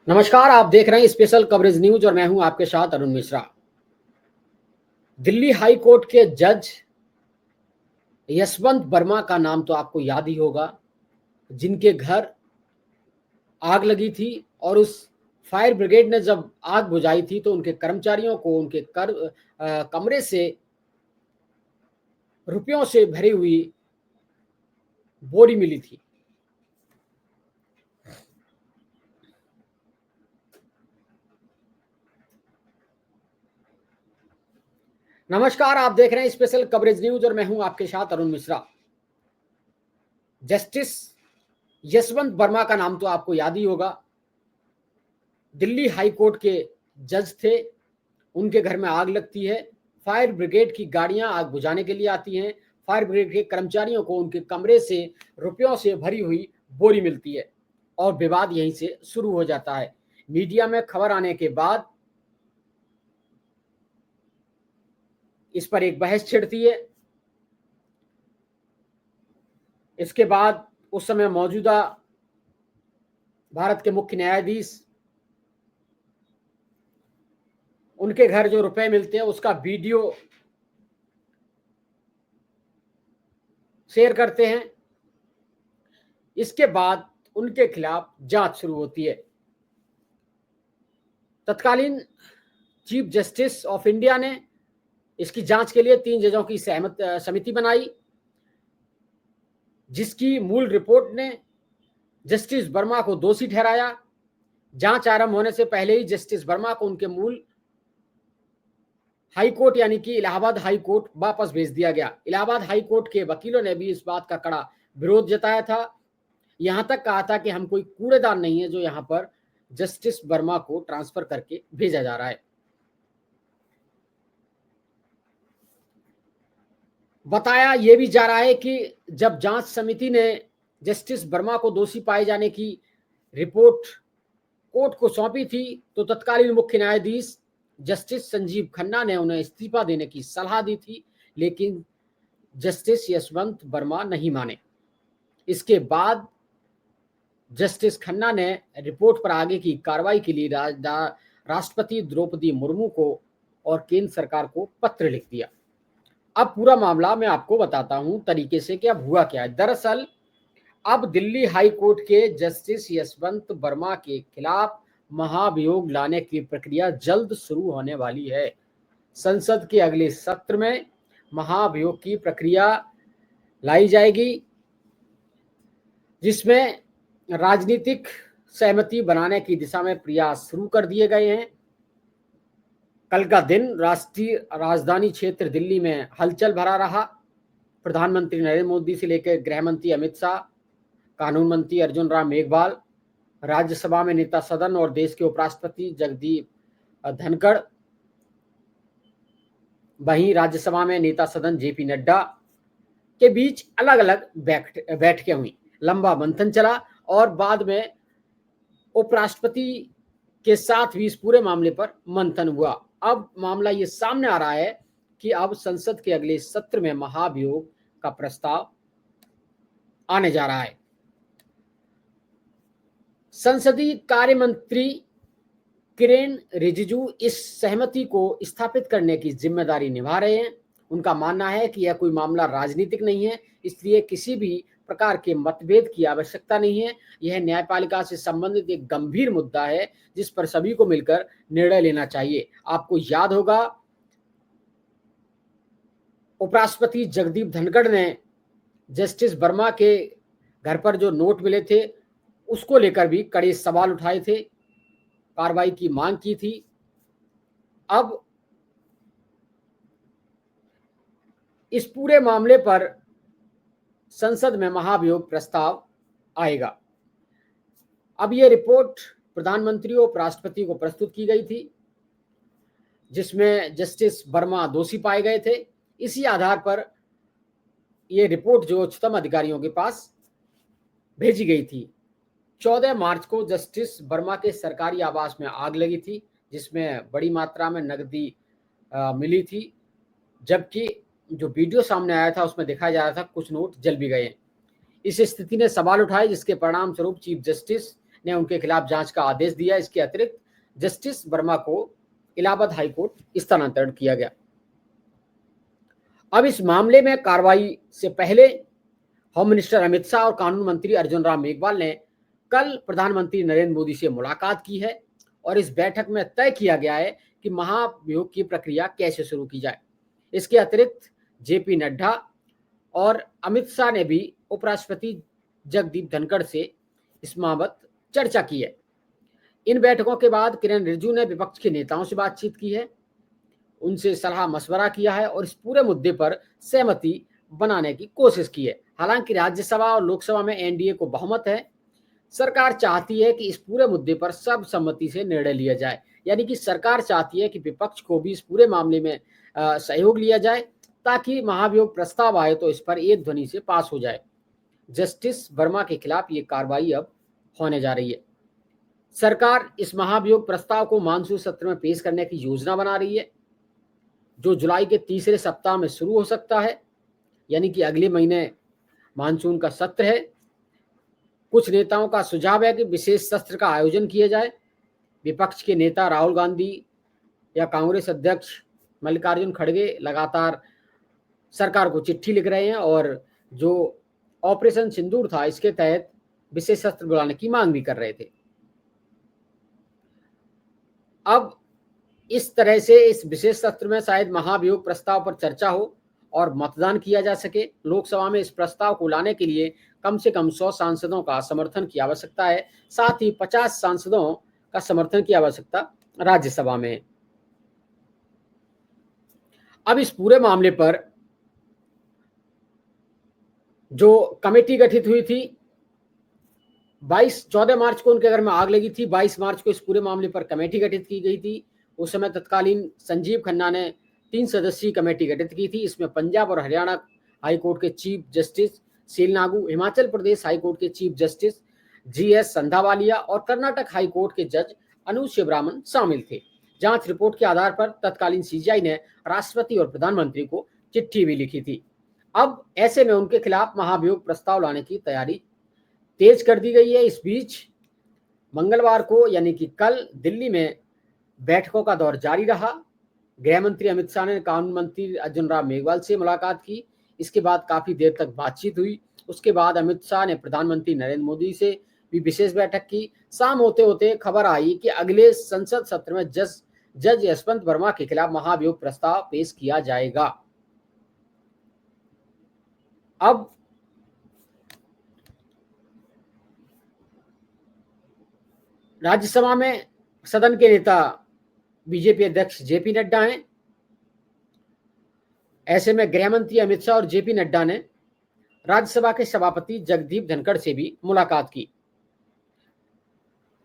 नमस्कार, आप देख रहे हैं स्पेशल कवरेज न्यूज और मैं हूं आपके साथ अरुण मिश्रा। दिल्ली हाई कोर्ट के जज यशवंत वर्मा का नाम तो आपको याद ही होगा, जिनके घर आग लगी थी और उस फायर ब्रिगेड ने जब आग बुझाई थी तो उनके कर्मचारियों को उनके कमरे से रुपयों से भरी हुई बोरी मिली थी। नमस्कार, आप देख रहे हैं स्पेशल कवरेज न्यूज और मैं हूं आपके साथ अरुण मिश्रा। जस्टिस यशवंत वर्मा का नाम तो आपको याद ही होगा। दिल्ली हाई कोर्ट के जज थे। उनके घर में आग लगती है, फायर ब्रिगेड की गाड़ियां आग बुझाने के लिए आती हैं। फायर ब्रिगेड के कर्मचारियों को उनके कमरे से रुपयों से भरी हुई बोरी मिलती है और विवाद यहीं से शुरू हो जाता है। मीडिया में खबर आने के बाद इस पर एक बहस छिड़ती है। इसके बाद उस समय मौजूदा भारत के मुख्य न्यायाधीश उनके घर जो रुपए मिलते हैं उसका वीडियो शेयर करते हैं। इसके बाद उनके खिलाफ जांच शुरू होती है। तत्कालीन चीफ जस्टिस ऑफ इंडिया ने इसकी जांच के लिए 3 जजों की समिति बनाई, जिसकी मूल रिपोर्ट ने जस्टिस वर्मा को दोषी ठहराया। जांच आरंभ होने से पहले ही जस्टिस वर्मा को उनके मूल हाई कोर्ट यानी कि इलाहाबाद हाई कोर्ट वापस भेज दिया गया। इलाहाबाद हाई कोर्ट के वकीलों ने भी इस बात का कड़ा विरोध जताया था। यहां तक कहा था कि हम कोई कूड़ेदान नहीं है जो यहां पर जस्टिस वर्मा को ट्रांसफर करके भेजा जा रहा है। बताया यह भी जा रहा है कि जब जांच समिति ने जस्टिस वर्मा को दोषी पाए जाने की रिपोर्ट कोर्ट को सौंपी थी तो तत्कालीन मुख्य न्यायाधीश जस्टिस संजीव खन्ना ने उन्हें इस्तीफा देने की सलाह दी थी, लेकिन जस्टिस यशवंत वर्मा नहीं माने। इसके बाद जस्टिस खन्ना ने रिपोर्ट पर आगे की कार्रवाई के लिए राष्ट्रपति द्रौपदी मुर्मू को और केंद्र सरकार को पत्र लिख दिया। अब पूरा मामला मैं आपको बताता हूं तरीके से कि अब हुआ क्या है। दरअसल अब दिल्ली हाई कोर्ट के जस्टिस यशवंत वर्मा के खिलाफ महाभियोग लाने की प्रक्रिया जल्द शुरू होने वाली है। संसद के अगले सत्र में महाभियोग की प्रक्रिया लाई जाएगी, जिसमें राजनीतिक सहमति बनाने की दिशा में प्रयास शुरू कर दिए गए हैं। कल का दिन राष्ट्रीय राजधानी क्षेत्र दिल्ली में हलचल भरा रहा। प्रधानमंत्री नरेंद्र मोदी से लेकर गृह मंत्री अमित शाह, कानून मंत्री अर्जुन राम मेघवाल, राज्यसभा में नेता सदन और देश के उपराष्ट्रपति जगदीप धनखड़, वहीं राज्यसभा में नेता सदन जेपी नड्डा के बीच अलग अलग बैठकें हुई। लंबा मंथन चला और बाद में उपराष्ट्रपति के साथ भी इस पूरे मामले पर मंथन हुआ। अब मामला ये सामने आ रहा है कि अब संसद के अगले सत्र में महाभियोग का प्रस्ताव आने जा रहा है। संसदीय कार्य मंत्री किरेन रिजिजू इस सहमति को स्थापित करने की जिम्मेदारी निभा रहे हैं। उनका मानना है कि यह कोई मामला राजनीतिक नहीं है, इसलिए किसी भी प्रकार के मतभेद की आवश्यकता नहीं है। यह न्यायपालिका से संबंधित एक गंभीर मुद्दा है जिस पर सभी को मिलकर निर्णय लेना चाहिए। आपको याद होगा, उपराष्ट्रपति जगदीप धनखड़ ने जस्टिस वर्मा के घर पर जो नोट मिले थे उसको लेकर भी कड़े सवाल उठाए थे, कार्रवाई की मांग की थी। अब इस पूरे मामले पर संसद में महाभियोग प्रस्ताव आएगा। अब यह रिपोर्ट प्रधानमंत्री और उपराष्ट्रपति को प्रस्तुत की गई थी, जिसमें जस्टिस वर्मा दोषी पाए गए थे। इसी आधार पर यह रिपोर्ट जो उच्चतम अधिकारियों के पास भेजी गई थी। 14 मार्च को जस्टिस वर्मा के सरकारी आवास में आग लगी थी, जिसमें बड़ी मात्रा में नकदी मिली थी, जबकि जो वीडियो सामने आया था उसमें दिखाया जा रहा था कुछ नोट जल भी गए। इस स्थिति ने सवाल उठाए, जिसके परिणाम स्वरूप चीफ जस्टिस ने उनके खिलाफ जांच का आदेश दिया। इसके अतिरिक्त जस्टिस वर्मा को इलाहाबाद हाईकोर्ट स्थानांतरित किया गया। अब इस मामले में कार्रवाई से पहले होम मिनिस्टर अमित शाह और कानून मंत्री अर्जुन राम मेघवाल ने कल प्रधानमंत्री नरेंद्र मोदी से मुलाकात की है और इस बैठक में तय किया गया है कि महाभियोग की प्रक्रिया कैसे शुरू की जाए। इसके अतिरिक्त जेपी नड्डा और अमित शाह ने भी उपराष्ट्रपति जगदीप धनखड़ से इस बाबत चर्चा की है। इन बैठकों के बाद किरेन रिजिजू ने विपक्ष के नेताओं से बातचीत की है, उनसे सलाह मशवरा किया है और इस पूरे मुद्दे पर सहमति बनाने की कोशिश की है। हालांकि राज्यसभा और लोकसभा में एनडीए को बहुमत है। सरकार चाहती है कि इस पूरे मुद्दे पर सर्वसम्मति से निर्णय लिया जाए, यानी कि सरकार चाहती है कि विपक्ष को भी इस पूरे मामले में सहयोग लिया जाए ताकि महाभियोग प्रस्ताव आए तो इस पर एक ध्वनि से पास हो जाए। जस्टिस वर्मा के खिलाफ ये कार्रवाई अब होने जा रही है। सरकार इस महाभियोग प्रस्ताव को मानसून सत्र में पेश करने की योजना बना रही है, जो जुलाई के तीसरे सप्ताह में शुरू हो सकता है, यानी कि अगले महीने मानसून का सत्र है। कुछ नेताओं का सुझाव है कि विशेष सत्र का आयोजन किया जाए। विपक्ष के नेता राहुल गांधी या कांग्रेस अध्यक्ष मल्लिकार्जुन खड़गे लगातार सरकार को चिट्ठी लिख रहे हैं और जो ऑपरेशन सिंदूर था इसके तहत विशेष सत्र बुलाने की मांग भी कर रहे थे। अब इस तरह से इस विशेष सत्र में शायद महाभियोग प्रस्ताव पर चर्चा हो और मतदान किया जा सके। लोकसभा में इस प्रस्ताव को लाने के लिए कम से कम 100 सांसदों का समर्थन की आवश्यकता है, साथ ही 50 सांसदों का समर्थन की आवश्यकता राज्यसभा में है। अब इस पूरे मामले पर जो कमेटी गठित हुई थी 14 मार्च को उनके घर में आग लगी थी। 22 मार्च को इस पूरे मामले पर कमेटी गठित की गई थी। उस समय तत्कालीन संजीव खन्ना ने 3 सदस्यीय कमेटी गठित की थी। इसमें पंजाब और हरियाणा हाईकोर्ट के chief justice Sheel Nagu, Himachal Pradesh high court के चीफ जस्टिस जीएस संधावालिया और कर्नाटक हाईकोर्ट के जज अनु शिवरामन शामिल थे। जांच रिपोर्ट के आधार पर तत्कालीन सीजीआई ने राष्ट्रपति और प्रधानमंत्री को चिट्ठी भी लिखी थी। अब ऐसे में उनके खिलाफ महाभियोग प्रस्ताव लाने की तैयारी तेज कर दी गई है। इस बीच मंगलवार को यानी कि कल दिल्ली में बैठकों का दौर जारी रहा। गृह मंत्री अमित शाह ने कानून मंत्री अर्जुन राम मेघवाल से मुलाकात की। इसके बाद काफी देर तक बातचीत हुई। उसके बाद अमित शाह ने प्रधानमंत्री नरेंद्र मोदी से भी विशेष बैठक की। शाम होते होते खबर आई कि अगले संसद सत्र में जज यशवंत वर्मा के खिलाफ महाभियोग प्रस्ताव पेश किया जाएगा। अब राज्यसभा में सदन के नेता बीजेपी अध्यक्ष जेपी नड्डा हैं। ऐसे में गृह मंत्री अमित शाह और जेपी नड्डा ने राज्यसभा के सभापति जगदीप धनखड़ से भी मुलाकात की।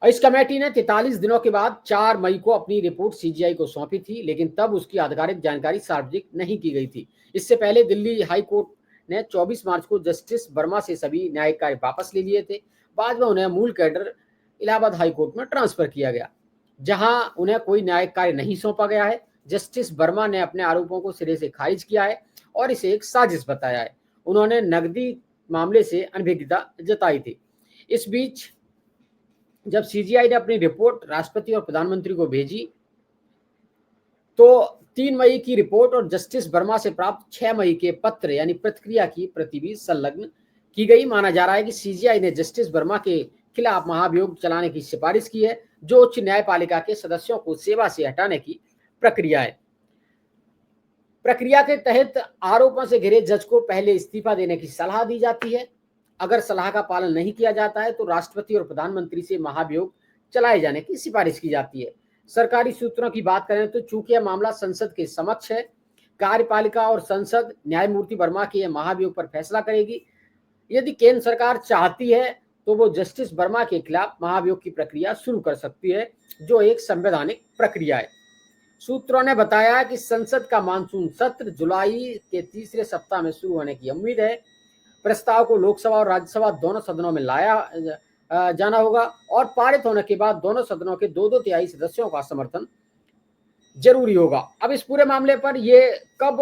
इस कमेटी ने 43 दिनों के बाद 4 मई को अपनी रिपोर्ट सीजीआई को सौंपी थी, लेकिन तब उसकी आधिकारिक जानकारी सार्वजनिक नहीं की गई थी। इससे पहले दिल्ली हाई कोर्ट ने 24 मार्च को जस्टिस वर्मा से सभी न्यायिक कार्य वापस ले लिए थे। बाद में उन्हें मूल कैडर इलाहाबाद हाई कोर्ट में ट्रांसफर किया गया, जहां उन्हें कोई न्यायिक कार्य नहीं सौंपा गया है। जस्टिस वर्मा ने अपने आरोपों को सिरे से खारिज किया है और इसे एक साजिश बताया है। उन्होंने नकदी मामले से अनभिज्ञता जताई थी। इस बीच जब सीजीआई ने अपनी रिपोर्ट राष्ट्रपति और प्रधानमंत्री को भेजी तो 3 मई की रिपोर्ट और जस्टिस वर्मा से प्राप्त 6 मई के पत्र यानी प्रतिक्रिया की प्रति भी संलग्न की गई। माना जा रहा है कि सीजीआई ने जस्टिस वर्मा के खिलाफ महाभियोग चलाने की सिफारिश की है, जो उच्च न्यायपालिका के सदस्यों को सेवा से हटाने की प्रक्रिया है। प्रक्रिया के तहत आरोपों से घिरे जज को पहले इस्तीफा देने की सलाह दी जाती है। अगर सलाह का पालन नहीं किया जाता है तो राष्ट्रपति और प्रधानमंत्री से महाभियोग चलाए जाने की सिफारिश की जाती है। सरकारी सूत्रों की बात करें तो चूंकि यह मामला संसद के समक्ष है, कार्यपालिका और संसद न्यायमूर्ति वर्मा के महाभियोग पर फैसला करेगी। यदि केंद्र सरकार चाहती है तो वो जस्टिस वर्मा के खिलाफ महाभियोग की प्रक्रिया शुरू कर सकती है, जो एक संवैधानिक प्रक्रिया है। सूत्रों ने बताया कि संसद का मानसून सत्र जुलाई के तीसरे सप्ताह में शुरू होने की उम्मीद है। प्रस्ताव को लोकसभा और राज्यसभा दोनों सदनों में लाया जाना होगा और पारित होने के बाद दोनों सदनों के 2/2 तिहाई सदस्यों का समर्थन जरूरी होगा। अब इस पूरे मामले पर यह कब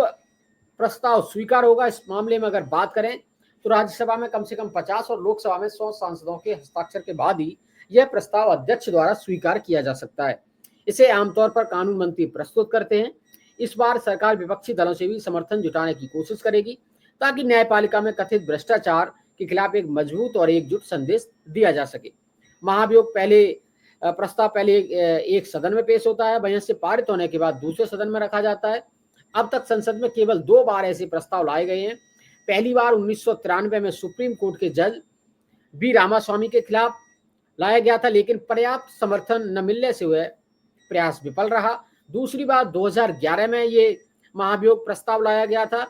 प्रस्ताव स्वीकार होगा, इस मामले में अगर बात करें तो राज्यसभा में कम से कम 50 और लोकसभा में 100 सांसदों के हस्ताक्षर के बाद ही यह प्रस्ताव अध्यक्ष द्वारा स्वीकार किया जा सकता है। इसे आमतौर पर कानून मंत्री प्रस्तुत करते हैं। इस बार सरकार विपक्षी दलों से भी समर्थन जुटाने की कोशिश करेगी ताकि न्यायपालिका में कथित भ्रष्टाचार के खिलाफ एक मजबूत और एकजुट संदेश दिया जा सके। महाभियोग प्रस्ताव पहले एक सदन में पेश होता है, वहीं से पारित होने के बाद दूसरे सदन में रखा जाता है। अब तक संसद में केवल 2 बार ऐसे प्रस्ताव लाए गए हैं। पहली बार 1993 में सुप्रीम कोर्ट के जज बी रामास्वामी के खिलाफ लाया गया था, लेकिन पर्याप्त समर्थन न मिलने से वह प्रयास विफल रहा। दूसरी बार 2011 में ये महाभियोग प्रस्ताव लाया गया था,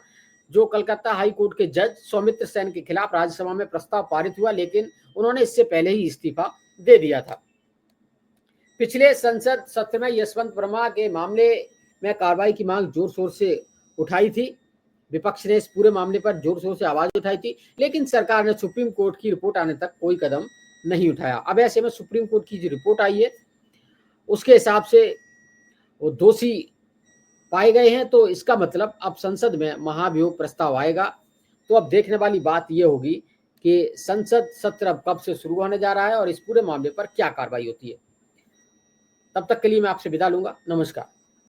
जो कलकत्ता हाई कोर्ट के जज सौमित्र सेन के खिलाफ राज्यसभा में प्रस्ताव पारित हुआ, लेकिन उन्होंने इससे पहले ही इस्तीफा दे दिया था। पिछले संसद सत्र में यशवंत वर्मा के मामले में कार्रवाई की मांग जोर शोर से उठाई थी। विपक्ष ने इस पूरे मामले पर जोर शोर से आवाज उठाई थी, लेकिन सरकार ने सुप्रीम कोर्ट की रिपोर्ट आने तक कोई कदम नहीं उठाया। अब ऐसे में सुप्रीम कोर्ट की जो रिपोर्ट आई है उसके हिसाब से वो दोषी पाए गए हैं, तो इसका मतलब अब संसद में महाभियोग प्रस्ताव आएगा। तो अब देखने वाली बात यह होगी कि संसद सत्र अब कब से शुरू होने जा रहा है और इस पूरे मामले पर क्या कार्रवाई होती है। तब तक के लिए मैं आपसे विदा लूंगा। नमस्कार।